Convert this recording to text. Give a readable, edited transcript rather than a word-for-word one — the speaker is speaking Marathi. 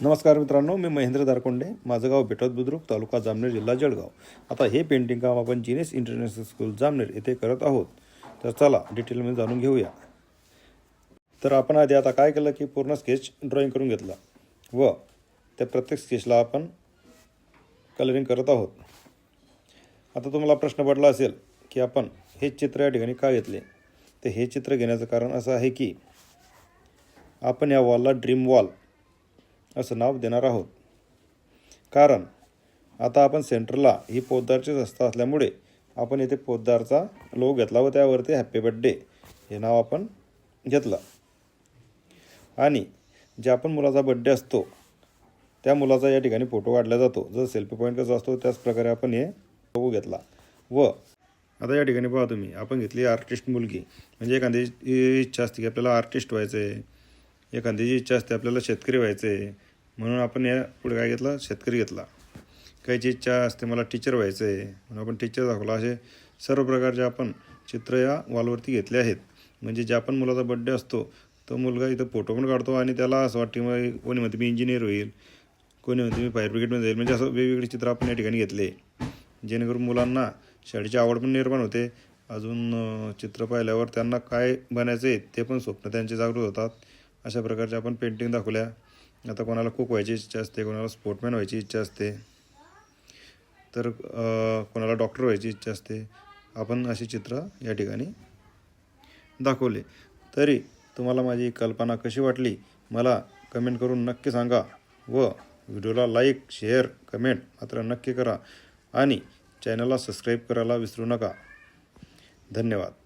नमस्कार मित्रांनो, मी महेंद्र दारकोंडे. माझं गाव बेटवत बुद्रुक, तालुका जामनेर, जिल्हा जळगाव. आता हे पेंटिंग काम आपण जीनेस इंटरनॅशनल स्कूल जामनेर येथे करत आहोत. तर चला डिटेलमध्ये जाणून घेऊया. तर आपण आधी आता काय केलं की पूर्ण स्केच ड्रॉईंग करून घेतला व त्या प्रत्येक स्केचला आपण कलरिंग करत आहोत. आता तुम्हाला प्रश्न पडला असेल की आपण हे चित्र या ठिकाणी का घेतले. तर हे चित्र घेण्याचं कारण असं आहे की आपण या वॉलला ड्रीम वॉल असं नाव देणार आहोत. कारण आता आपण सेंटरला ही पोद्दारची संस्था असल्यामुळे आपण येथे पोद्दारचा लोगो घेतला व त्यावरती हॅपी बर्थडे हे नाव आपण घेतलं. आणि ज्या पण मुलाचा बड्डे असतो त्या मुलाचा या ठिकाणी फोटो काढला जातो. जर सेल्फी पॉईंट कसा असतो त्याच प्रकारे आपण हे लोगो घेतला. व आता या ठिकाणी पहा तुम्ही, आपण घेतली आर्टिस्ट मुलगी. म्हणजे एखाद्याची इच्छा असते की आपल्याला आर्टिस्ट व्हायचं आहे, एखाद्याची इच्छा असते आपल्याला शेतकरी व्हायचं आहे, म्हणून आपण या पुढे काय घेतला, शेतकरी घेतला. काहीची इच्छा असते मला टीचर व्हायचं आहे म्हणून आपण टीचर दाखवला. असे सर्व प्रकारचे आपण चित्र या वॉलवरती घेतले आहेत. म्हणजे ज्या पण मुलाचा बड्डे असतो तो मुलगा इथं फोटो पण काढतो आणि त्याला असं वाटतं मग कोणी म्हणते मी इंजिनियर होईल, कोणी म्हणते मी फायर ब्रिगेडमध्ये जाईल. म्हणजे असं वेगवेगळे चित्र आपण या ठिकाणी घेतले जेणेकरून मुलांना शाळेची आवड पण निर्माण होते. अजून चित्र पाहिल्यावर त्यांना काय बनायचं आहे ते पण स्वप्न त्यांचे जागृत होतात. अशा प्रकारचे आपण पेंटिंग दाखवल्या. आता कोणाला कुक व्हायची इच्छा असते, कोणाला स्पोर्टमॅन व्हायची इच्छा असते, तर कोणाला डॉक्टर व्हायची इच्छा असते. आपण अशी चित्र या ठिकाणी दाखवले. तरी तुम्हाला माझी कल्पना कशी वाटली मला कमेंट करून नक्की सांगा व व्हिडिओला लाईक, शेअर, कमेंट मात्र नक्की करा आणि चॅनलला सबस्क्राईब करायला विसरू नका. धन्यवाद.